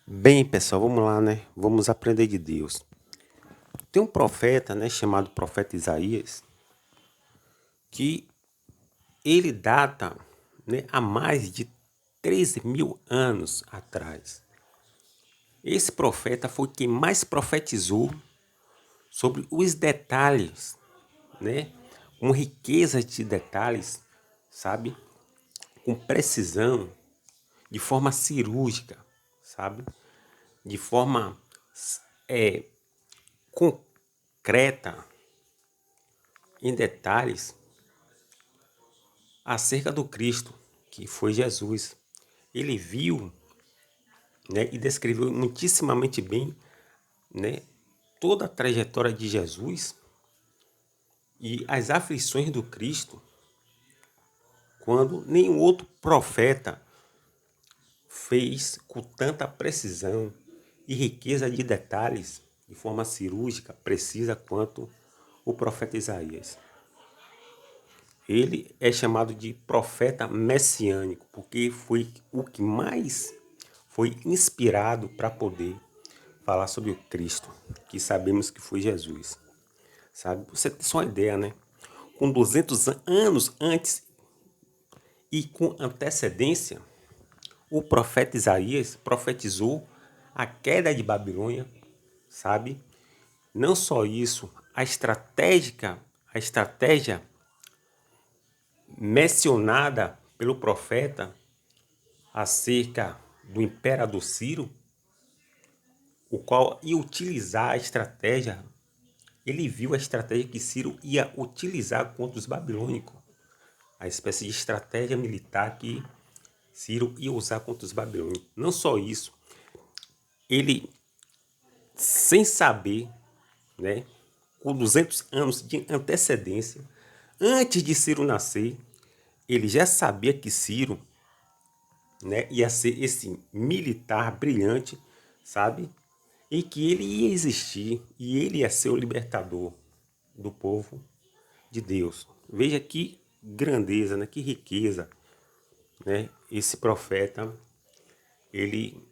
Bem, pessoal, vamos lá, né? Vamos aprender de Deus. Tem um profeta, né, chamado profeta Isaías, que ele data, né, há mais de 13.000 anos atrás. Esse profeta foi quem mais profetizou sobre os detalhes, né, com riqueza de detalhes, sabe? Com precisão, de forma cirúrgica, sabe? De forma é, concreta, em detalhes, acerca do Cristo, que foi Jesus. Ele viu, né, e descreveu muitíssimamente bem, né, toda a trajetória de Jesus e as aflições do Cristo, quando nenhum outro profeta fez com tanta precisão e riqueza de detalhes, de forma cirúrgica, precisa, quanto o profeta Isaías. Ele é chamado de profeta messiânico, porque foi o que mais foi inspirado para poder falar sobre o Cristo, que sabemos que foi Jesus. Sabe? Você tem só uma ideia, né? Com 200 anos antes e com antecedência, o profeta Isaías profetizou a queda de Babilônia, sabe? Não só isso, a estratégia mencionada pelo profeta acerca do imperador Ciro, o qual ia utilizar a estratégia, ele viu a estratégia que Ciro ia utilizar contra os babilônicos, a espécie de estratégia militar que Ciro ia usar contra os babilônicos. Não só isso, ele, sem saber, né, com 200 anos de antecedência, antes de Ciro nascer, ele já sabia que Ciro, né, ia ser esse militar brilhante, sabe? E que ele ia existir e ele ia ser o libertador do povo de Deus. Veja que grandeza, né? Que riqueza, né? Esse profeta, ele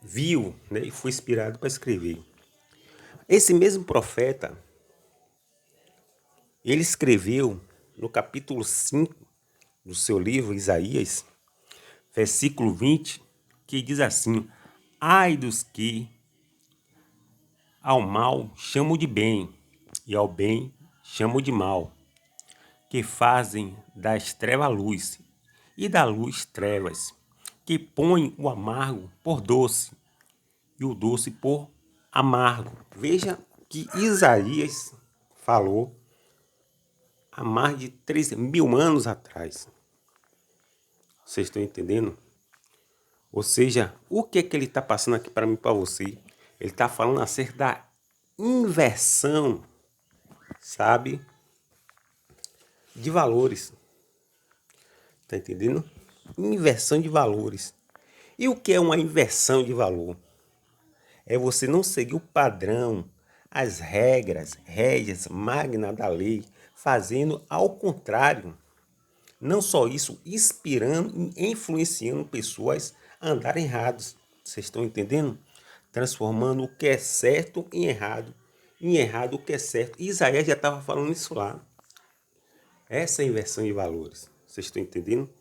viu, né? E foi inspirado para escrever. Esse mesmo profeta, ele escreveu no capítulo 5 do seu livro Isaías, versículo 20, que diz assim: ai dos que ao mal chamo de bem, e ao bem chamo de mal, que fazem das trevas luz, e da luz trevas, que põem o amargo por doce, e o doce por amargo. Veja que Isaías falou há mais de 3.000 anos atrás. Vocês estão entendendo? Ou seja, o que é que ele está passando aqui para mim e para você? Ele está falando acerca da inversão, sabe, de valores. Tá entendendo? Inversão de valores. E o que é uma inversão de valor? É você não seguir o padrão, as regras, rédeas magnas da lei, fazendo ao contrário. Não só isso, inspirando e influenciando pessoas a andarem errados. Vocês estão entendendo? Transformando o que é certo em errado o que é certo. Isaías já estava falando isso lá. Essa é a inversão de valores. Vocês estão entendendo?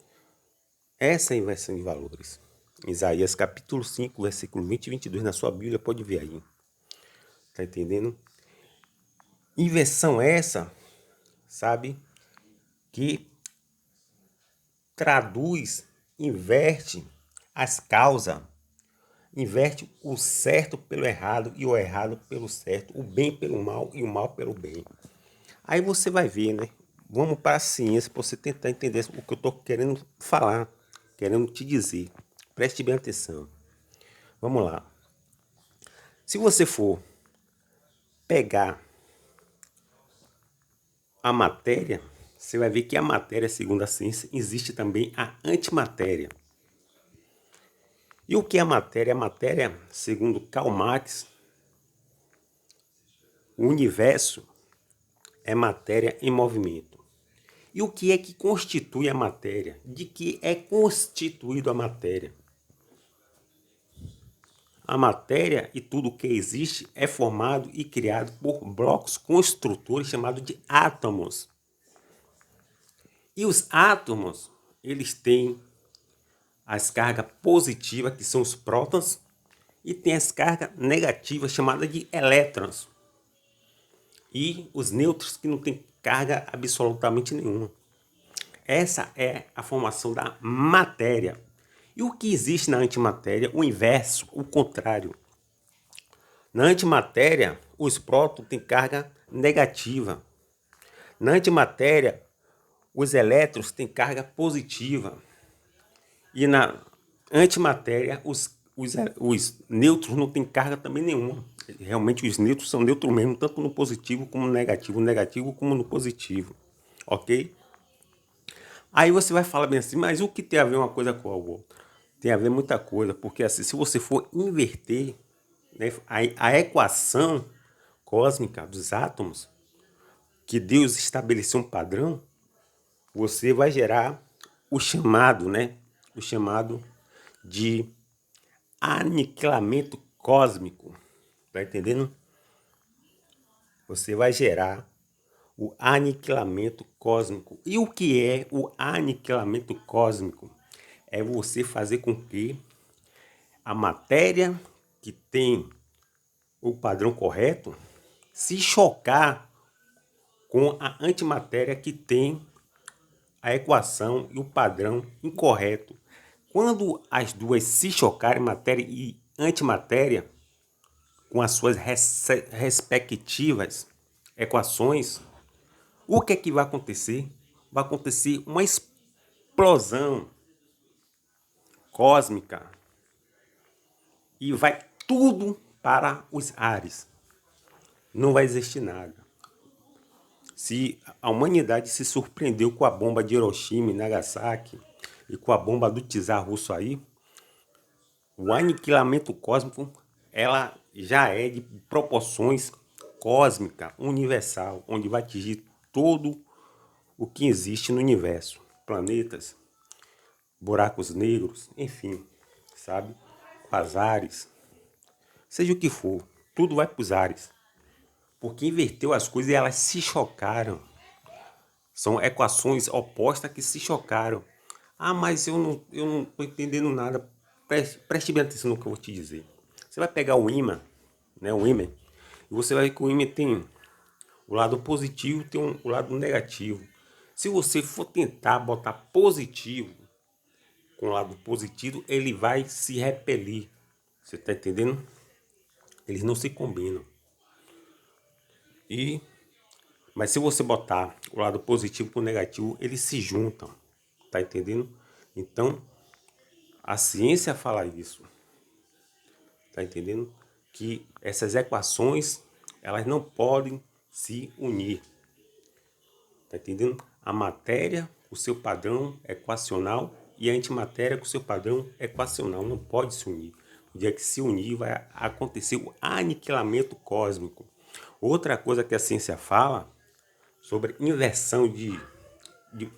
Essa é a inversão de valores. Isaías capítulo 5, versículo 20 e 22 na sua Bíblia, pode ver aí. Tá entendendo? Inversão essa, sabe, que traduz, inverte as causas, inverte o certo pelo errado e o errado pelo certo, o bem pelo mal e o mal pelo bem. Aí você vai ver, né? Vamos para a ciência para você tentar entender o que eu estou querendo falar, querendo te dizer. Preste bem atenção. Vamos lá. Se você for pegar a matéria, você vai ver que a matéria, segundo a ciência, existe também a antimatéria. E o que é a matéria? A matéria, segundo Karl Marx, o universo é matéria em movimento. E o que é que constitui a matéria? De que é constituído a matéria? A matéria e tudo que existe é formado e criado por blocos construtores chamados de átomos. E os átomos, eles têm as cargas positivas, que são os prótons, e tem as cargas negativas, chamadas de elétrons. E os nêutrons, que não têm carga absolutamente nenhuma. Essa é a formação da matéria. E o que existe na antimatéria? O inverso, o contrário. Na antimatéria, os prótons têm carga negativa. Na antimatéria, os elétrons têm carga positiva. E na antimatéria, os nêutrons não têm carga também nenhuma. Realmente os nêutrons são neutros mesmo, tanto no positivo como no negativo como no positivo. Ok? Aí você vai falar bem assim, mas o que tem a ver uma coisa com a outra? Tem a ver muita coisa, porque assim, se você for inverter, né, a equação cósmica dos átomos, que Deus estabeleceu um padrão, você vai gerar o chamado, né? O chamado de aniquilamento cósmico. Tá entendendo? Você vai gerar o aniquilamento cósmico. E o que é o aniquilamento cósmico? É você fazer com que a matéria que tem o padrão correto se chocar com a antimatéria que tem a equação e o padrão incorreto. Quando as duas se chocarem, matéria e antimatéria, com as suas respectivas equações, o que é que vai acontecer? Vai acontecer uma explosão cósmica e vai tudo para os ares. Não vai existir nada. Se a humanidade se surpreendeu com a bomba de Hiroshima e Nagasaki e com a bomba do czar russo aí, o aniquilamento cósmico ela já é de proporções cósmica, universal, onde vai atingir todo o que existe no universo. Planetas, buracos negros, enfim, sabe? Quasares, seja o que for, tudo vai para os ares. Porque inverteu as coisas e elas se chocaram. São equações opostas que se chocaram. Ah, mas eu não estou entendendo nada. Preste bem atenção no que eu vou te dizer. Você vai pegar o ímã, né, o ímã, e você vai ver que o ímã tem o lado positivo e tem o lado negativo. Se você for tentar botar positivo com o lado positivo, ele vai se repelir. Você está entendendo? Eles não se combinam. Mas se você botar o lado positivo com o negativo, eles se juntam. Tá entendendo? Então, a ciência fala isso. Tá entendendo? Que essas equações, elas não podem se unir. Tá entendendo? A matéria, o seu padrão equacional, e a antimatéria com o seu padrão equacional não pode se unir. No dia que se unir, vai acontecer o aniquilamento cósmico. Outra coisa que a ciência fala sobre inversão de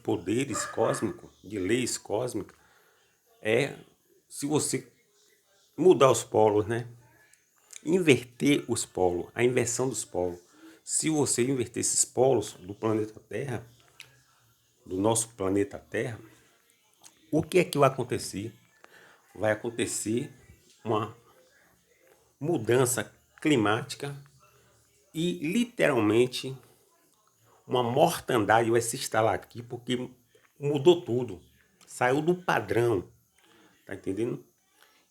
poderes cósmicos, de leis cósmicas, é se você mudar os polos, né? Inverter os polos, a inversão dos polos. Se você inverter esses polos do planeta Terra, do nosso planeta Terra, o que é que vai acontecer? Vai acontecer uma mudança climática e literalmente uma mortandade vai se instalar aqui porque mudou tudo. Saiu do padrão. Tá entendendo?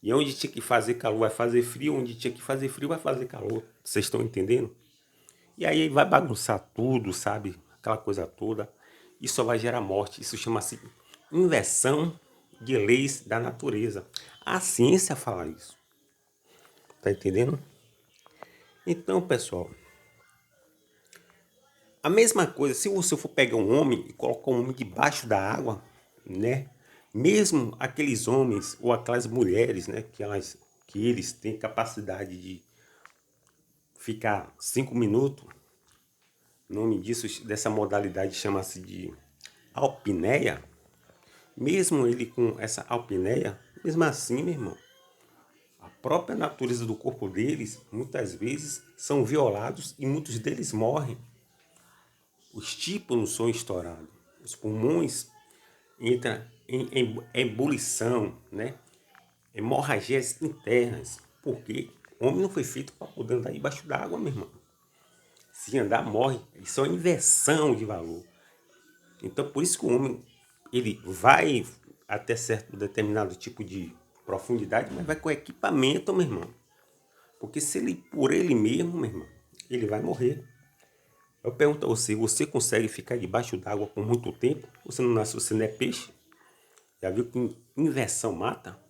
E onde tinha que fazer calor vai fazer frio, onde tinha que fazer frio vai fazer calor. Vocês estão entendendo? E aí vai bagunçar tudo, sabe? Aquela coisa toda. E só vai gerar morte. Isso chama-se inversão de leis da natureza. A ciência fala isso. Tá entendendo? Então, pessoal, a mesma coisa, se você for pegar um homem e colocar um homem debaixo da água, né? Mesmo aqueles homens ou aquelas mulheres, né? Que eles têm capacidade de ficar 5 minutos, o nome disso, dessa modalidade chama-se de apneia. Mesmo ele com essa apneia, mesmo assim, meu irmão, própria natureza do corpo deles, muitas vezes, são violados e muitos deles morrem. Os tímpanos são estourados, os pulmões entram em ebulição, né? Hemorragias internas, porque o homem não foi feito para poder andar debaixo d'água, meu irmão. Se andar, morre. Isso é uma inversão de valor. Então, por isso que o homem ele vai até certo determinado tipo de profundidade, mas vai com equipamento, meu irmão. Porque se ele, por ele mesmo, meu irmão, ele vai morrer. Eu pergunto a você, você consegue ficar debaixo d'água por muito tempo? Você não nasce, você não é peixe? Já viu que inversão mata?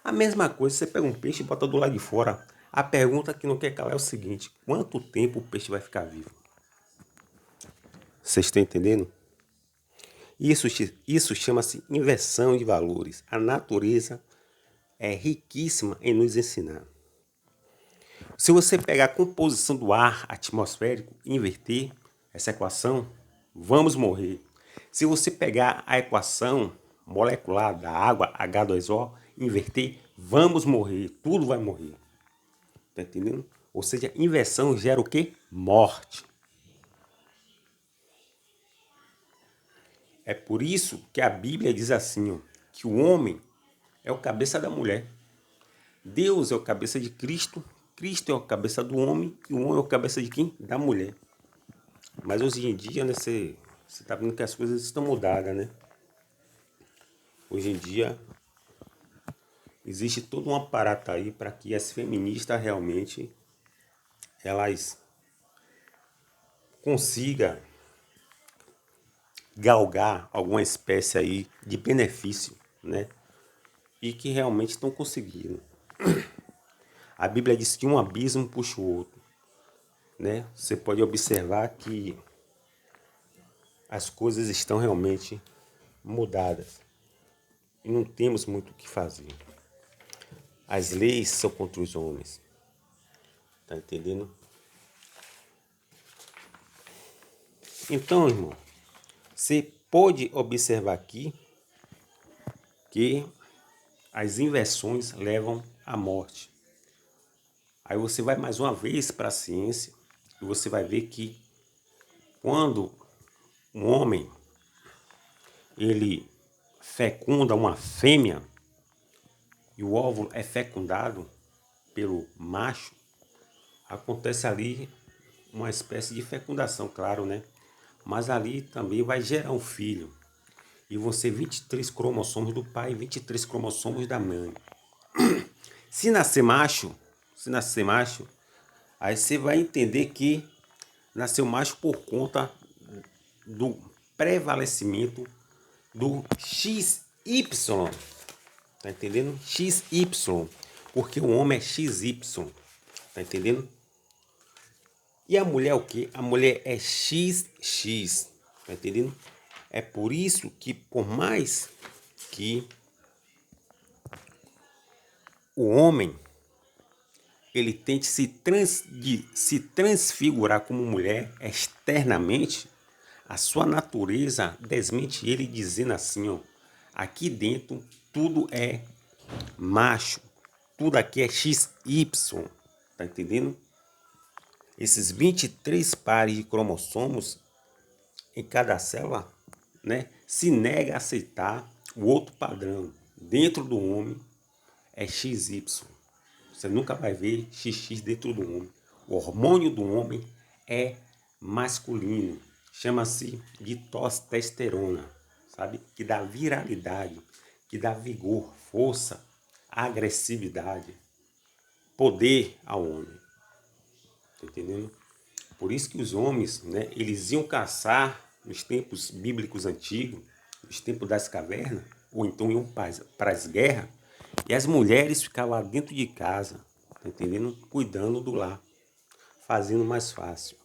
A mesma coisa, você pega um peixe e bota do lado de fora. A pergunta que não quer calar é o seguinte, quanto tempo o peixe vai ficar vivo? Vocês estão entendendo? Isso chama-se inversão de valores. A natureza é riquíssima em nos ensinar. Se você pegar a composição do ar atmosférico e inverter essa equação, vamos morrer. Se você pegar a equação molecular da água H2O e inverter, vamos morrer. Tudo vai morrer. Tá entendendo? Ou seja, inversão gera o quê? Morte. É por isso que a Bíblia diz assim, ó, que o homem é o cabeça da mulher. Deus é o cabeça de Cristo, Cristo é o cabeça do homem e o homem é o cabeça de quem? Da mulher. Mas hoje em dia, né, você está vendo que as coisas estão mudadas, né? Hoje em dia, existe todo um aparato aí para que as feministas realmente elas consigam galgar alguma espécie aí de benefício, né? E que realmente estão conseguindo. A Bíblia diz que um abismo puxa o outro, né? Você pode observar que as coisas estão realmente mudadas e não temos muito o que fazer. As leis são contra os homens, tá entendendo? Então, irmão, você pode observar aqui que as inversões levam à morte. Aí você vai mais uma vez para a ciência e você vai ver que quando um homem ele fecunda uma fêmea e o óvulo é fecundado pelo macho, acontece ali uma espécie de fecundação, claro, né? Mas ali também vai gerar um filho. E vão ser 23 cromossomos do pai e 23 cromossomos da mãe. Se nascer macho, aí você vai entender que nasceu macho por conta do prevalecimento do XY. Tá entendendo? XY. Porque o homem é XY. Tá entendendo? E a mulher é o quê? A mulher é XX. Tá entendendo? É por isso que, por mais que o homem ele tente se transfigurar como mulher externamente, a sua natureza desmente ele dizendo assim, ó, aqui dentro tudo é macho, tudo aqui é XY, tá entendendo? Esses 23 pares de cromossomos em cada célula, né, se nega a aceitar o outro padrão. Dentro do homem é XY. Você nunca vai ver XX dentro do homem. O hormônio do homem é masculino. Chama-se de testosterona, sabe? Que dá viralidade, que dá vigor, força, agressividade, poder ao homem. Tá entendendo? Por isso que os homens, né, eles iam caçar nos tempos bíblicos antigos, nos tempos das cavernas, ou então iam para as guerras, e as mulheres ficavam lá dentro de casa, tá entendendo? Cuidando do lar, fazendo mais fácil,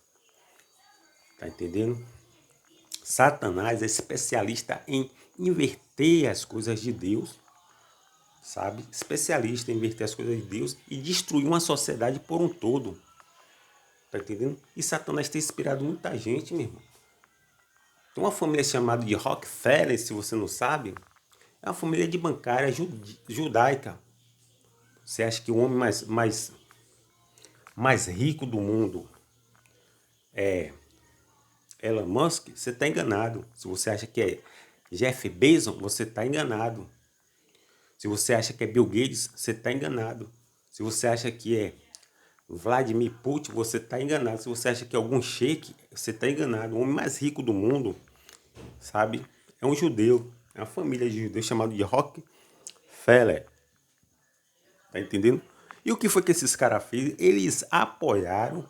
tá entendendo? Satanás é especialista em inverter as coisas de Deus, sabe? Especialista em inverter as coisas de Deus e destruir uma sociedade por um todo, tá entendendo? E Satanás tem inspirado muita gente, meu irmão. Tem uma família chamada de Rockefeller, se você não sabe, é uma família de bancária judaica. Você acha que o homem mais rico do mundo é Elon Musk? Você está enganado. Se você acha que é Jeff Bezos, você está enganado. Se você acha que é Bill Gates, você está enganado. Se você acha que é Vladimir Putin, você está enganado. Se você acha que é algum sheik, você está enganado. O homem mais rico do mundo, sabe, é um judeu. É uma família de judeus chamada de Rockefeller. Tá entendendo? E o que foi que esses caras fez? Eles apoiaram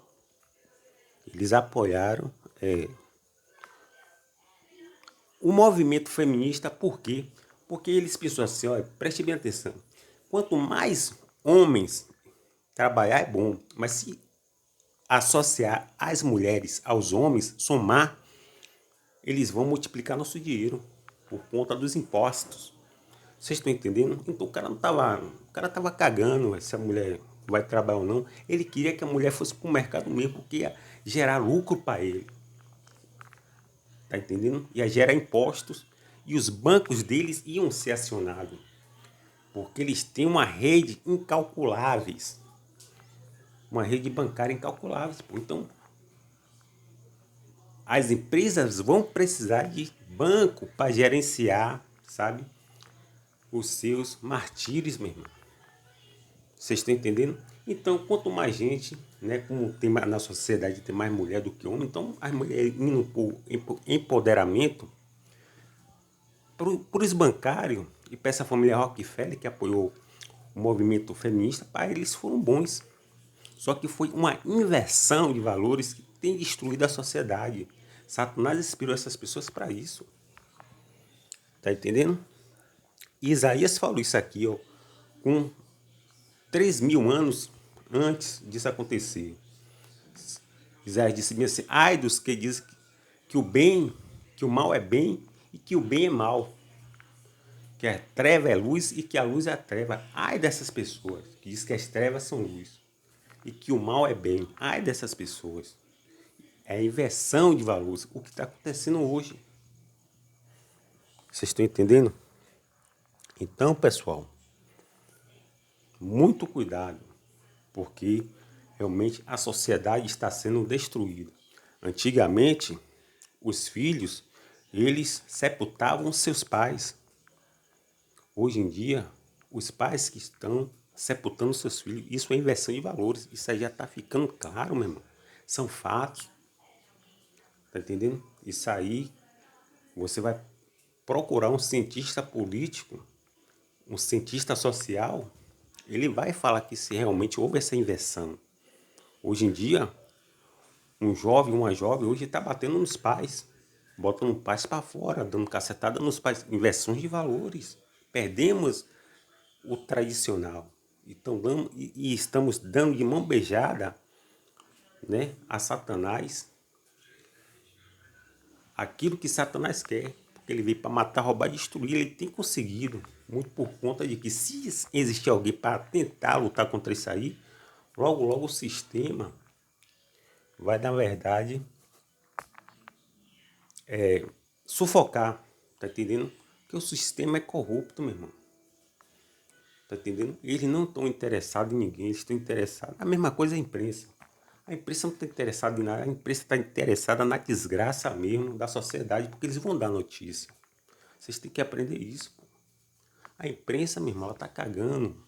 o movimento feminista. Por quê? Porque eles pensam assim, olha, preste bem atenção. Quanto mais homens trabalhar é bom, mas se associar as mulheres aos homens, somar, eles vão multiplicar nosso dinheiro por conta dos impostos. Vocês estão entendendo? Então o cara tava cagando se a mulher vai trabalhar ou não. Ele queria que a mulher fosse pro mercado mesmo, porque ia gerar lucro para ele. Tá entendendo? Ia gerar impostos e os bancos deles iam ser acionados, porque eles têm uma rede incalculáveis, uma rede bancária incalculáveis. Então, as empresas vão precisar de banco para gerenciar, sabe, os seus martírios, meu irmão. Vocês estão entendendo? Então, quanto mais gente, né, como tem na sociedade tem mais mulher do que homem, então as mulheres indo por empoderamento, por os bancários e para essa família Rockefeller que apoiou o movimento feminista, para eles foram bons. Só que foi uma inversão de valores que tem destruído a sociedade. Satanás inspirou essas pessoas para isso. Tá entendendo? Isaías falou isso aqui, ó, com 3.000 anos antes disso acontecer. Isaías disse bem assim, ai dos que dizem que o bem, que o mal é bem e que o bem é mal. Que a treva é luz e que a luz é a treva. Ai dessas pessoas que dizem que as trevas são luz e que o mal é bem. Ai dessas pessoas. É a inversão de valores. O que está acontecendo hoje. Vocês estão entendendo? Então, pessoal, muito cuidado, porque realmente a sociedade está sendo destruída. Antigamente, os filhos, eles sepultavam seus pais. Hoje em dia, os pais que estão sepultando seus filhos, isso é inversão de valores. Isso aí já está ficando claro, meu irmão. São fatos. Tá entendendo? Isso aí, você vai procurar um cientista político, um cientista social, ele vai falar que se realmente houve essa inversão. Hoje em dia, um jovem, uma jovem, hoje está batendo nos pais, botando pais para fora, dando cacetada nos pais, inversões de valores. Perdemos o tradicional. Então, e estamos dando de mão beijada, né, a Satanás aquilo que Satanás quer. Porque ele veio para matar, roubar, destruir. Ele tem conseguido, muito por conta de que se existir alguém para tentar lutar contra isso aí, logo, logo o sistema vai, na verdade, sufocar. Tá entendendo? Porque o sistema é corrupto, meu irmão. Tá entendendo? Eles não estão interessados em ninguém, eles estão interessados. A mesma coisa é a imprensa. A imprensa não está interessada em nada, a imprensa está interessada na desgraça mesmo da sociedade, porque eles vão dar notícia. Vocês têm que aprender isso, pô. A imprensa, meu irmão, ela tá cagando.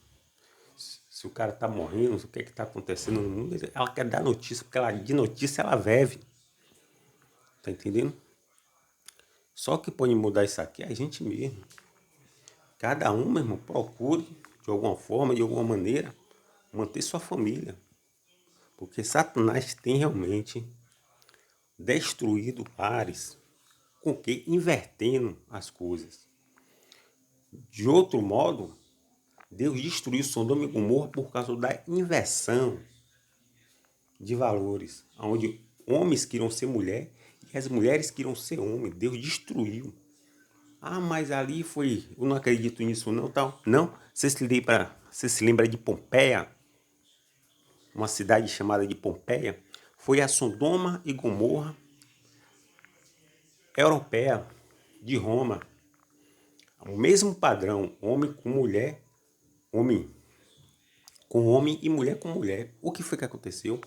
Se o cara tá morrendo, o que é que tá acontecendo no mundo, ela quer dar notícia, porque ela, de notícia ela vive. Tá entendendo? Só que pode mudar isso aqui é a gente mesmo. Cada um, meu irmão, procure, de alguma forma, de alguma maneira, manter sua família. Porque Satanás tem realmente destruído lares, com que invertendo as coisas. De outro modo, Deus destruiu Sodoma e Gomorra por causa da inversão de valores, onde homens queriam ser mulher e as mulheres queriam ser homem. Deus destruiu. Ah, mas ali foi, eu não acredito nisso não, tal. Não, você se lembra de Pompeia? Uma cidade chamada de Pompeia? Foi a Sodoma e Gomorra europeia de Roma. O mesmo padrão, homem com mulher, homem com homem e mulher com mulher. O que foi que aconteceu?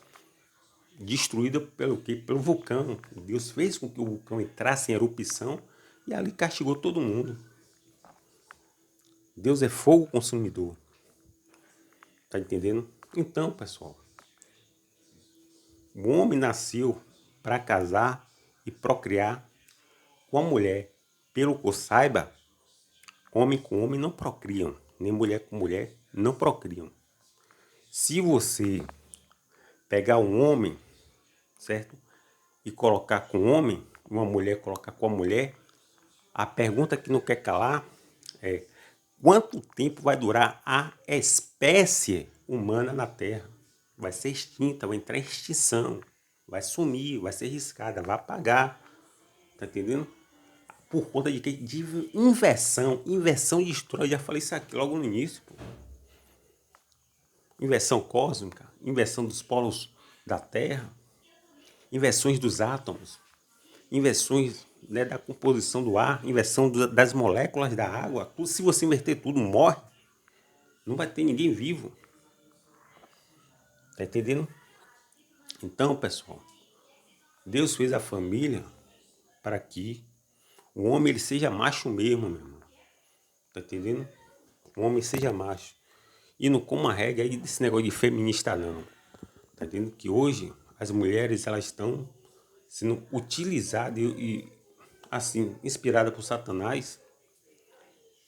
Destruída pelo quê? Pelo vulcão. Deus fez com que o vulcão entrasse em erupção e ali castigou todo mundo. Deus é fogo consumidor. Tá entendendo? Então, pessoal, o homem nasceu para casar e procriar com a mulher. Pelo que eu saiba, homem com homem não procriam, nem mulher com mulher não procriam. Se você pegar um homem, certo? E colocar com um homem, uma mulher colocar com a mulher, a pergunta que não quer calar é: quanto tempo vai durar a espécie humana na Terra? Vai ser extinta, vai entrar em extinção, vai sumir, vai ser riscada, vai apagar. Tá entendendo? Por conta de quê? De inversão. Inversão destrói. Já falei isso aqui logo no início. Pô. Inversão cósmica, inversão dos polos da Terra, inversões dos átomos, inversões, né, da composição do ar, inversão das moléculas da água. Tudo, se você inverter tudo, morre. Não vai ter ninguém vivo. Tá entendendo? Então, pessoal, Deus fez a família para que o homem ele seja macho mesmo, meu irmão. Tá entendendo? O homem seja macho. E não coma regra aí desse negócio de feminista não. Tá entendendo? Que hoje as mulheres elas estão sendo utilizadas e assim, inspiradas por Satanás,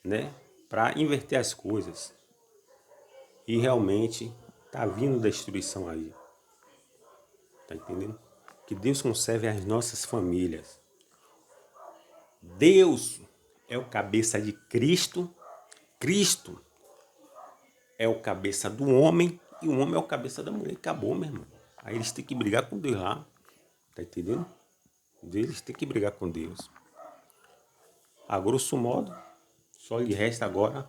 né? Para inverter as coisas. E realmente tá vindo destruição aí. Tá entendendo? Que Deus conserve as nossas famílias. Deus é o cabeça de Cristo. Cristo é o cabeça do homem e o homem é o cabeça da mulher. Acabou, meu irmão. Aí eles têm que brigar com Deus lá. Tá entendendo? Eles têm que brigar com Deus. A grosso modo, só lhe resta agora,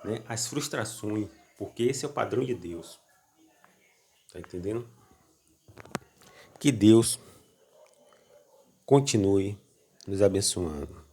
né, as frustrações, porque esse é o padrão de Deus. Tá entendendo? Que Deus continue nos abençoando.